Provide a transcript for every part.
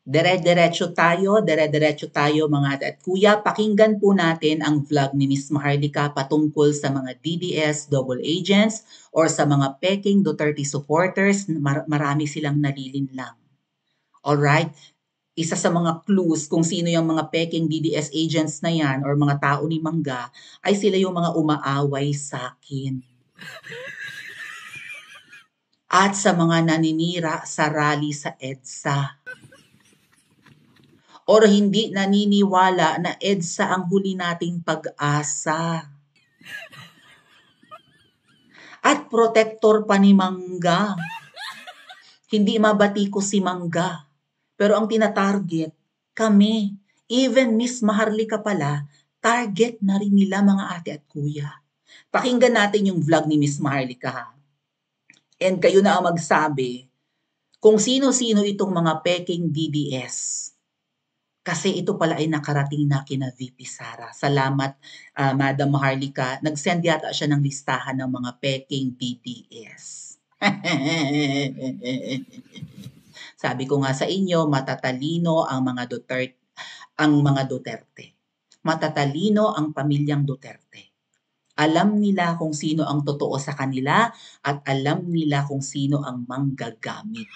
Dire-diretso tayo mga ate at kuya. Pakinggan po natin ang vlog ni Miss Maharlika patungkol sa mga DDS double agents or sa mga peking Duterte supporters. Marami silang nalilinlang. Alright? Isa sa mga clues kung sino yung mga peking DDS agents na yan or mga tao ni Mangga ay sila yung mga umaaway sa akin. At sa mga naninira sa rally sa EDSA. Or hindi naniniwala na EDSA ang huli nating pag-asa. At protector pa ni Mangga. Hindi mabatiko si Mangga. Pero ang tinatarget, kami. Even Miss Maharlika pala, target na rin nila mga ate at kuya. Pakinggan natin yung vlog ni Miss Maharlika ha. And kayo na ang magsabi kung sino-sino itong mga peking DDS. Kasi ito pala ay nakarating na kina VP Sara. Salamat, Madam Maharlika. Nag-send yata siya ng listahan ng mga peking DDS. Sabi ko nga sa inyo, matatalino ang mga Duterte. Matatalino ang pamilyang Duterte. Alam nila kung sino ang totoo sa kanila at alam nila kung sino ang manggagamit.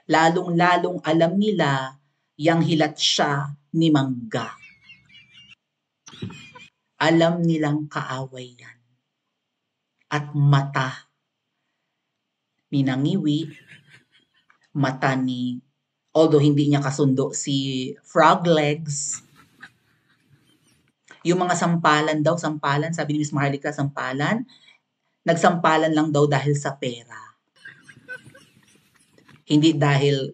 Lalong-lalong alam nila yang hilat siya ni Mangga. Alam nilang kaaway yan. At mata ni Nangiwi, mata ni, although hindi niya kasundo si Frog Legs, yung mga sampalan, sabi ni Miss Maharlika, nagsampalan lang daw dahil sa pera. Hindi dahil,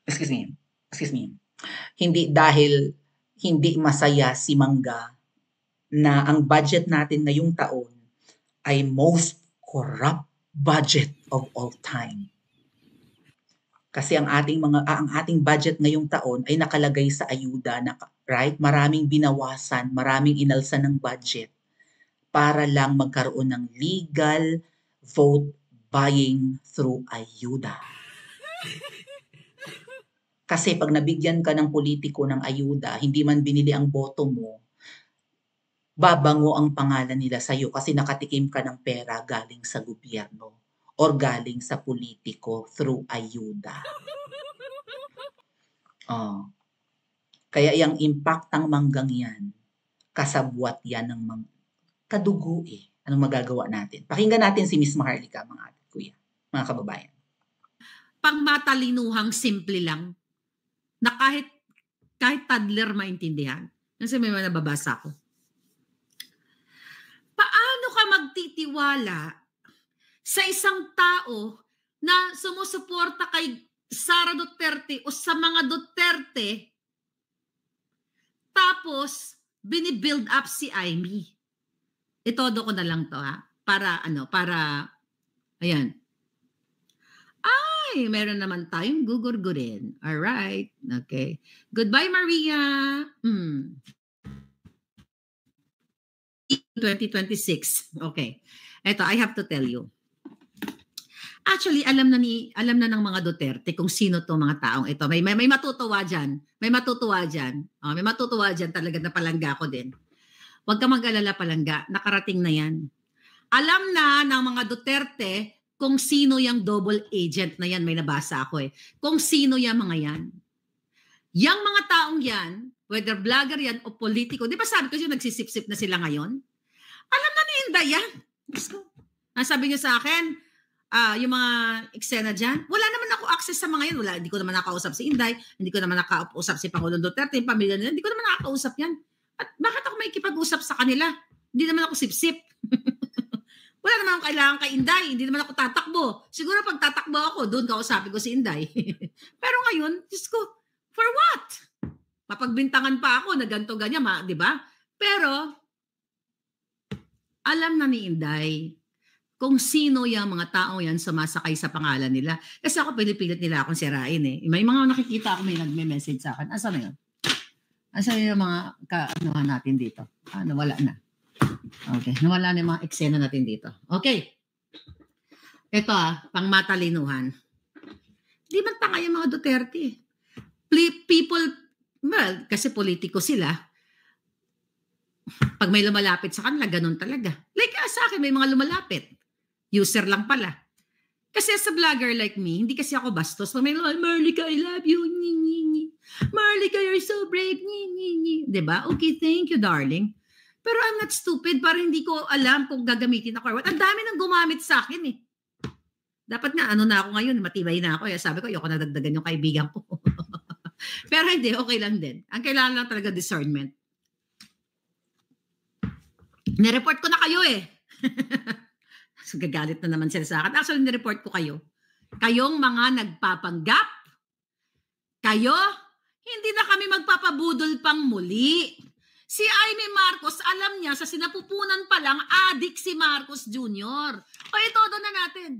excuse me, hindi dahil hindi masaya si Mangga na ang budget natin ngayong taon ay most corrupt budget of all time. Kasi ang ating budget ngayong taon ay nakalagay sa ayuda na, right? Maraming binawasan, maraming inalsa ng budget para lang magkaroon ng legal vote buying through ayuda. Kasi pag nabigyan ka ng politiko ng ayuda, hindi man binili ang boto mo, babango ang pangalan nila sa'yo kasi nakatikim ka ng pera galing sa gobyerno or galing sa politiko through ayuda. Kaya yung impactang Manggang yan, kasabwat yan ng kadugo eh. Anong magagawa natin? Pakinggan natin si Miss Maharlika, mga ate, kuya, mga kababayan. Pangmatalinuhang simple lang na kahit toddler maintindihan. Kasi may mga nababasa ko. Paano ka magtitiwala sa isang tao na sumusuporta kay Sara Duterte o sa mga Duterte tapos binibuild up si Amy? Itodo ko na lang to ha. Ayan. Ay, meron naman tayong gugurgurin. Alright. Okay. Goodbye, Maria. 2026. Okay. Ito, I have to tell you. Actually, alam na ng mga Duterte kung sino to mga taong ito. May matutuwa dyan. May matutuwa dyan talaga na palangga ko din. Huwag ka mag-alala palangga. Nakarating na yan. Alam na ng mga Duterte kung sino yung double agent na yan. May nabasa ako eh. Kung sino yung mga yan. Yang mga taong yan, whether vlogger yan o politiko, di ba sabi ko yung nagsisip-sip na sila ngayon? Alam na ni Inday yan. Sabi niyo sa akin, yung mga eksena dyan, wala naman ako access sa mga yan. Hindi ko naman nakausap si Inday, hindi ko naman nakausap si Pangulong Duterte, yung pamilya nila, hindi ko naman nakausap yan. At bakit ako makikipag-usap sa kanila? Hindi naman ako sip-sip. Wala naman akong kailangan kay Inday, hindi naman ako tatakbo. Siguro pag tatakbo ako, doon kausapin ko si Inday. Pero ngayon, Diyos ko, for what? Mapagbintangan pa ako na ganito ganyan, di ba? Pero, alam na ni Inday kung sino yung mga tao yan sumasakay sa pangalan nila. Kasi ako pinipilit nila akong sirain eh. May mga nakikita ako may nagme-message sa akin. Asa na yun? Asa yung mga kaanuhan natin dito? Nawala na. Okay. Nawala na yung mga eksena natin dito. Okay. Ito pang matalinuhan. Di man tanga yung mga Duterte. People, well, kasi politiko sila. Pag may lumalapit sa kanila, ganun talaga. Like sa akin, may mga lumalapit. User lang pala. Kasi as a vlogger like me, hindi kasi ako bastos. Pag may lumalapit, Marlica, I love you. Marlica, you're so brave. Diba? Okay, thank you, darling. Pero I'm not stupid para hindi ko alam kung gagamitin ako or what. Ang dami nang gumamit sa akin eh. Dapat nga, ano na ako ngayon, matibay na ako. Sabi ko, ayoko nadagdagan yung kaibigan ko. Pero hindi, okay lang din. Ang kailangan lang talaga discernment. Nireport ko na kayo eh. So, gagalit na naman sila sa akin. Actually, nireport ko kayo. Kayong mga nagpapanggap, kayo, hindi na kami magpapabudol pang muli. Si Amy Marcos, alam niya, sa sinapupunan pa lang, adik si Marcos Jr. O itodo na natin.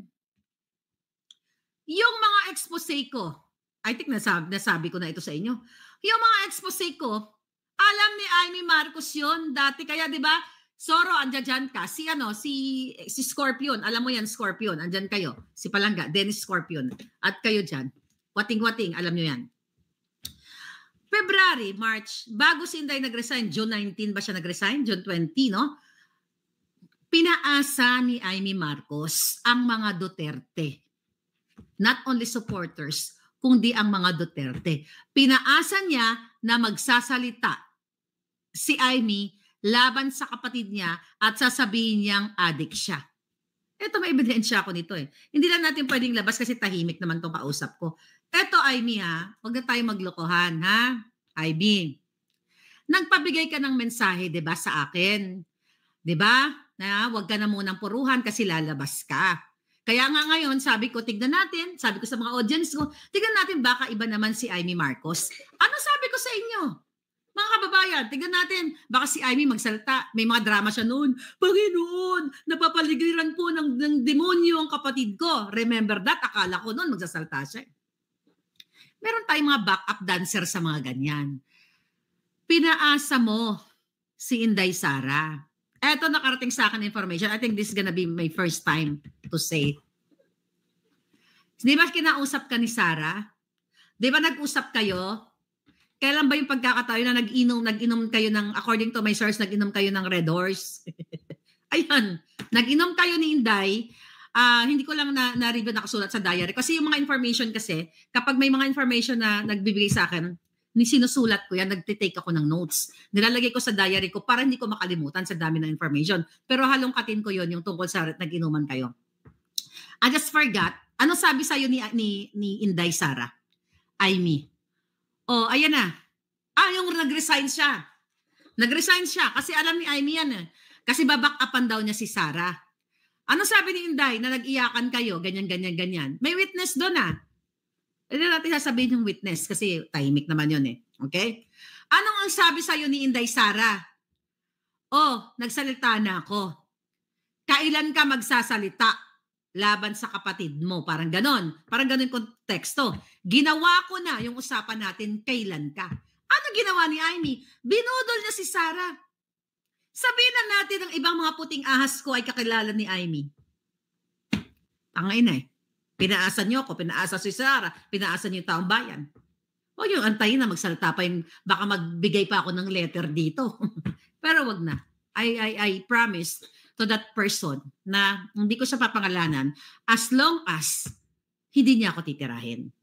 Yung mga expose ko, I think nasabi ko na ito sa inyo. Yung mga expose ko, alam ni Amy Marcos yun dati. Kaya di ba, Soro, andyan dyan ka. Si Scorpion, alam mo yan, Scorpion, andyan kayo. Si Palangga, Dennis Scorpion. At kayo dyan. Wating-wating, alam nyo yan. February, March, bago si Inday nag-resign, June 19 ba siya nag-resign? June 20, no? Pinaasa ni Amy Marcos ang mga Duterte. Not only supporters, kundi ang mga Duterte. Pinaasa niya na magsasalita si Amy laban sa kapatid niya at sasabihin niyang adik siya. Ito, may ebidensya ako nito eh. Hindi lang natin pwedeng labas kasi tahimik naman tong kausap ko. Ito, Amy ha, huwag na tayo maglokohan ha. Amy, nagpabigay ka ng mensahe, di ba, sa akin? Di ba? Na huwag ka na munang puruhan kasi lalabas ka. Kaya nga ngayon, sabi ko, tignan natin, sabi ko sa mga audience ko, tignan natin baka iba naman si Amy Marcos. Ano sabi ko sa inyo? Mga kababayan, tignan natin, baka si Amy magsalita, may mga drama siya noon. Panginoon, napapaligiran po ng demonyo ang kapatid ko. Remember that? Akala ko noon magsasalita siya. Meron tayong mga backup dancer sa mga ganyan. Pinaasa mo si Inday Sara. Eto, nakarating sa akin information. I think this is gonna be my first time to say. Di ba kinausap ka ni Sara? Di ba nag-usap kayo? Kailan ba yung pagkakataon na nag-inom kayo ng, according to my source, nag-inom kayo ng Red Horse? Ayun, nag-inom kayo ni Inday. Hindi ko lang na-review nakasulat sa diary. Kasi yung mga information kasi, kapag may mga information na nagbibigay sa akin, sinusulat ko yan, nagtitake ako ng notes. Nilalagay ko sa diary ko para hindi ko makalimutan sa dami ng information. Pero halongkatin ko yon yung tungkol sa nag-inuman kayo. I just forgot. Ano sabi sa'yo ni Inday Sara? Amy. Oh, ayan na. Yung nag-resign siya. Nag-resign siya kasi alam ni Amy yan eh. Kasi baback-upan daw niya si Sara. Ano sabi ni Inday na nag-iyakan kayo? Ganyan, ganyan, ganyan. May witness doon ah. Hindi natin sasabihin yung witness kasi tahimik naman yun eh. Okay? Anong ang sabi sa'yo ni Inday Sara? Oh, nagsalita na ako. Kailan ka magsasalita laban sa kapatid mo? Parang ganon. Parang ganon yung konteksto. Ginawa ko na yung usapan natin, kailan ka? Ano ginawa ni Amy? Binudol niya si Sara. Sabihin na natin ang ibang mga puting ahas ko ay kakilala ni Amy. Tangay na eh. Pinaasa niyo ako, pinaasa si Sara, pinaasa niyo yung taong bayan. O yung antayin na magsalita pa yung, baka magbigay pa ako ng letter dito. Pero wag na. I promise to that person na hindi ko siya papangalanan as long as hindi niya ako titirahin.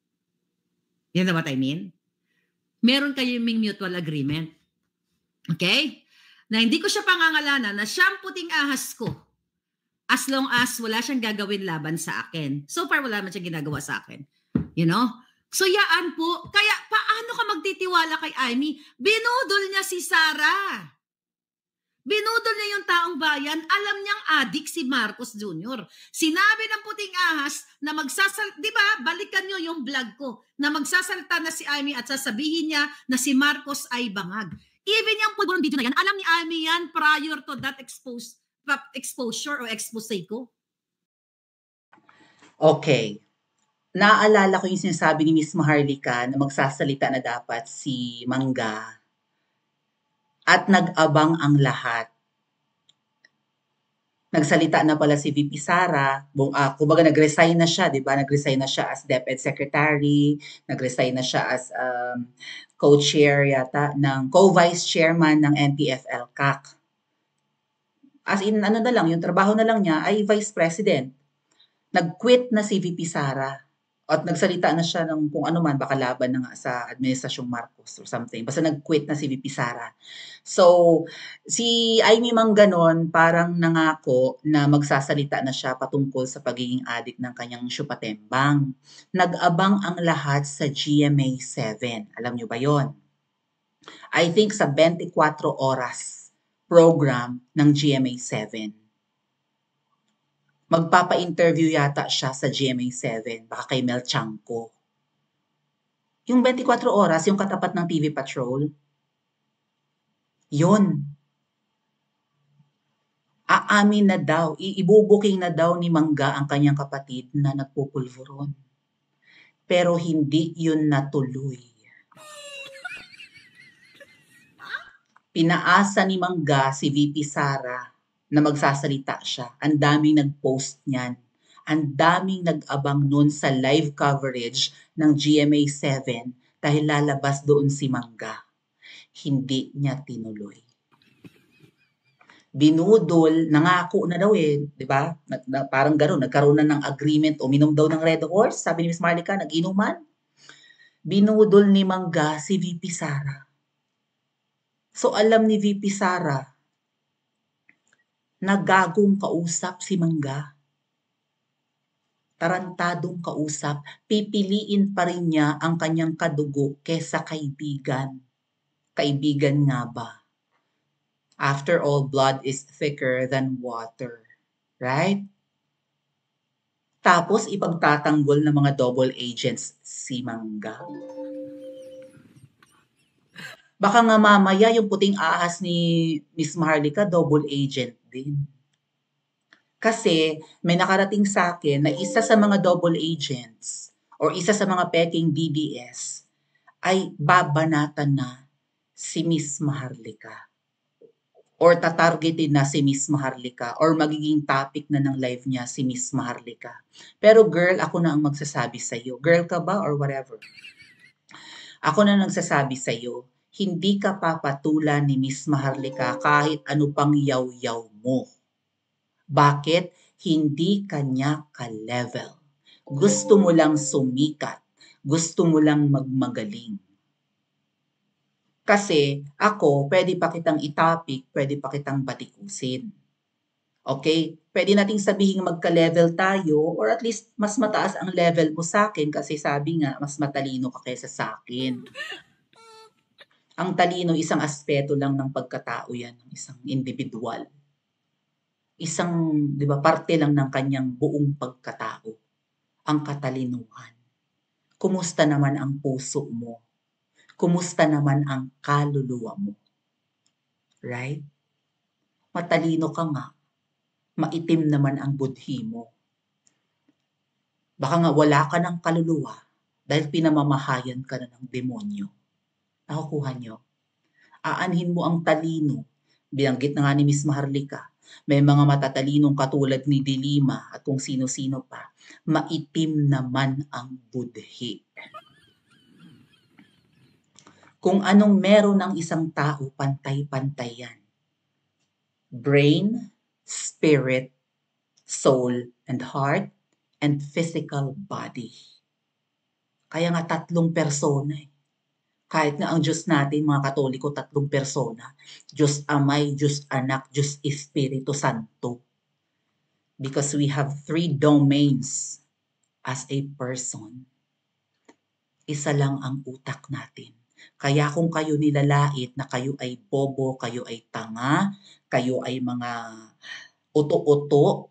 You know what I mean? Meron kayong mutual agreement. Okay? Na hindi ko siya pangangalanan na siyang puting ahas ko as long as wala siyang gagawin laban sa akin. So far, wala man siyang ginagawa sa akin. You know? So, yaan po. Kaya, paano ka magtitiwala kay Amy? Binudol niya si Sara. Binudol niya yung taong bayan. Alam niyang adik si Marcos Jr. Sinabi ng puting ahas na magsasalita, di ba? Balikan niyo yung vlog ko, na magsasalita na si Amy at sasabihin niya na si Marcos ay bangag. Even yung pulbong video na yan, alam ni Amy yan prior to that exposure o expose ko. Okay. Naalala ko yung sinasabi ni Miss Maharlika na magsasalita na dapat si Mangga at nag-abang ang lahat. Nagsalita na pala si VP Sara, kumbaga nag-resign na siya, 'di ba? Nag-resign na siya as DepEd Secretary, nag-resign na siya as co-chair yata ng co-vice chairman ng NTF-ELCAC. As in ano na lang, yung trabaho na lang niya ay vice president. Nag-quit na si VP Sara at nagsalita na siya ng kung ano man, baka laban na nga sa Administrasyong Marcos or something. Basta nag-quit na si VP Sara. So, si Amy Mangganon parang nangako na magsasalita na siya patungkol sa pagiging addict ng kanyang syupatembang. Nag-abang ang lahat sa GMA 7. Alam niyo ba yon? I think sa 24 oras program ng GMA 7. Magpapa-interview yata siya sa GMA 7, baka kay Mel Chanco. Yung 24 oras, yung katapat ng TV Patrol, yun. Aamin na daw, ibubuking na daw ni Mangga ang kanyang kapatid na nagpupulvuron. Pero hindi yun natuloy. Pinaasa ni Mangga si VP Sara na magsasalita siya. Ang daming nag-post niyan. Ang daming nag-abang nun sa live coverage ng GMA 7 dahil lalabas doon si Mangga. Hindi niya tinuloy. Binudol, nangako na daw di ba? Parang gano'n, nagkaroon na ng agreement, uminom daw ng Red Horse, sabi ni Miss Marlica, nag-inuman. Binudol ni Mangga si VP Sara. So alam ni VP Sara na gagong kausap si Mangga. Tarantadong kausap, pipiliin pa rin niya ang kanyang kadugo kesa kaibigan. Kaibigan nga ba? After all, blood is thicker than water. Right? Tapos ipagtatanggol ng mga double agents si Mangga. Baka nga mamaya yung puting ahas ni Miss Maharlika, double agent din. Kasi may nakarating sa akin na isa sa mga double agents or isa sa mga peking DDS ay babanatan na si Miss Maharlika. Or tatargetin na si Miss Maharlika or magiging topic na ng live niya si Miss Maharlika. Pero girl, ako na ang magsasabi sa iyo. Girl ka ba or whatever? Ako na nagsasabi sa iyo, hindi ka papatulan ni Miss Maharlika kahit ano pang yaw-yaw mo. Bakit? Hindi kanya ka-level. Gusto mo lang sumikat. Gusto mo lang magmagaling. Kasi ako, pwede pa kitang itapik, pwede pa kitang batikusin. Okay? Pwede nating sabihin magka-level tayo or at least mas mataas ang level mo sa akin kasi sabi nga, mas matalino ka kaysa sa akin. Ang talino, isang aspeto lang ng pagkatao yan, ng isang individual. Isang, di ba, parte lang ng kanyang buong pagkatao. Ang katalinuhan. Kumusta naman ang puso mo? Kumusta naman ang kaluluwa mo? Right? Matalino ka nga. Maitim naman ang budhi mo. Baka nga wala ka ng kaluluwa dahil pinamamahayan ka na ng demonyo. Nakukuha nyo? Aanhin mo ang talino. Binanggit na nga ni Miss Maharlika. May mga matatalinong katulad ni Dilima at kung sino-sino pa. Maitim naman ang budhi. Kung anong meron ng isang tao, pantay-pantay yan. Brain, spirit, soul, and heart, and physical body. Kaya nga 3 persona. Kahit na ang Diyos natin, mga Katoliko, 3 persona. Diyos Amay, Diyos Anak, Diyos Espiritu Santo. Because we have 3 domains as a person. Isa lang ang utak natin. Kaya kung kayo nilalait na kayo ay bobo, kayo ay tanga, kayo ay mga uto-uto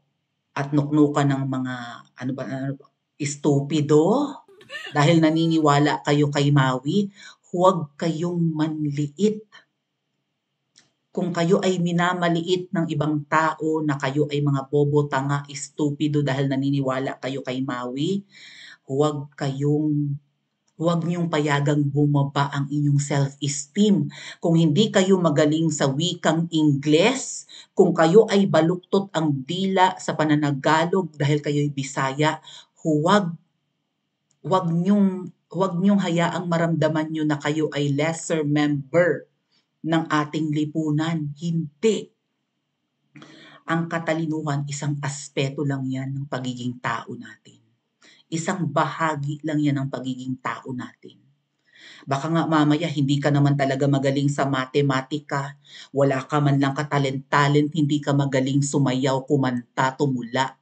at nuknukan ng mga estupido dahil naniniwala kayo kay Maui, huwag kayong manliit. Kung kayo ay minamaliit ng ibang tao na kayo ay mga bobo, tanga, estupido dahil naniniwala kayo kay Maui, huwag Huwag niyong payagang bumaba ang inyong self-esteem. Kung hindi kayo magaling sa wikang Ingles, kung kayo ay baluktot ang dila sa pananagalog dahil kayo'y Bisaya, huwag niyong hayaang maramdaman niyo na kayo ay lesser member ng ating lipunan. Hindi. Ang katalinuhan, isang aspeto lang yan ng pagiging tao natin. Isang bahagi lang yan ng pagiging tao natin. Baka nga mamaya hindi ka naman talaga magaling sa matematika, wala ka man lang katalent-talent, hindi ka magaling sumayaw, kumanta, tumula,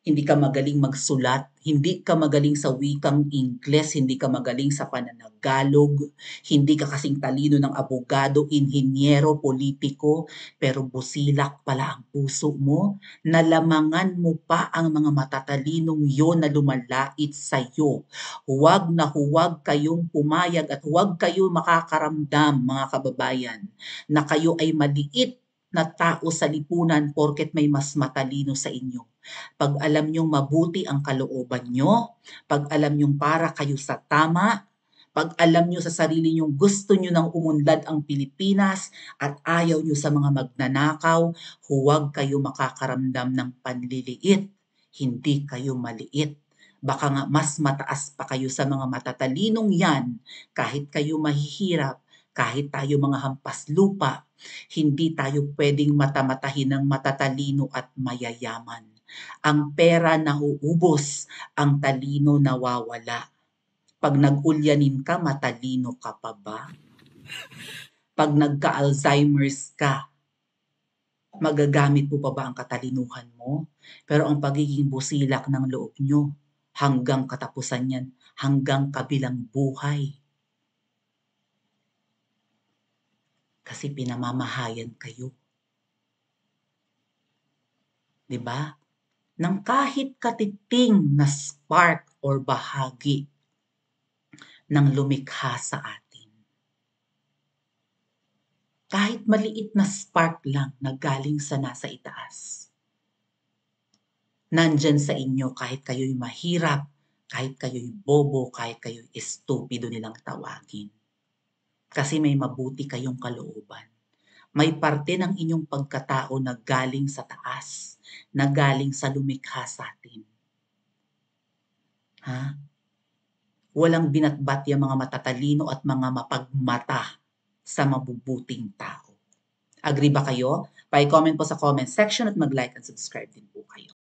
hindi ka magaling magsulat, hindi ka magaling sa wikang Ingles, hindi ka magaling sa pananagalog, hindi ka kasing talino ng abogado, inhinyero, politiko, pero busilak pala ang puso mo, nalamangan mo pa ang mga matatalinong yon na lumalait sa'yo. Huwag na huwag kayong pumayag at huwag kayo makakaramdam, mga kababayan, na kayo ay maliit na tao sa lipunan porket may mas matalino sa inyo. Pag alam niyong mabuti ang kalooban niyo, pag alam niyong para kayo sa tama, pag alam niyo sa sarili niyong gusto niyo nang umunlad ang Pilipinas at ayaw niyo sa mga magnanakaw, huwag kayo makakaramdam ng panliliit. Hindi kayo maliit. Baka nga mas mataas pa kayo sa mga matatalinong yan kahit kayo mahihirap, kahit tayo mga hampas lupa, hindi tayo pwedeng matamatahin ng matatalino at mayayaman. Ang pera nauubos, ang talino nawawala. Pag nag-ulyanin ka, matalino ka pa ba? Pag nagka-Alzheimer's ka, magagamit mo pa ba ang katalinuhan mo? Pero ang pagiging busilak ng loob nyo, hanggang katapusan yan, hanggang kabilang buhay. Kasi pinamamahayan kayo. 'Di ba? Ng kahit katiting na spark or bahagi ng lumikha sa atin. Kahit maliit na spark lang na galing sa nasa itaas. Nandyan sa inyo kahit kayo'y mahirap, kahit kayo'y bobo, kahit kayo'y estupido nilang tawagin. Kasi may mabuti kayong kalooban. May parte ng inyong pagkatao na galing sa taas, na galing sa lumikha sa atin. Ha? Walang binatbat yung mga matatalino at mga mapagmata sa mabubuting tao. Agree ba kayo? Pa-comment po sa comment section at mag-like and subscribe din po kayo.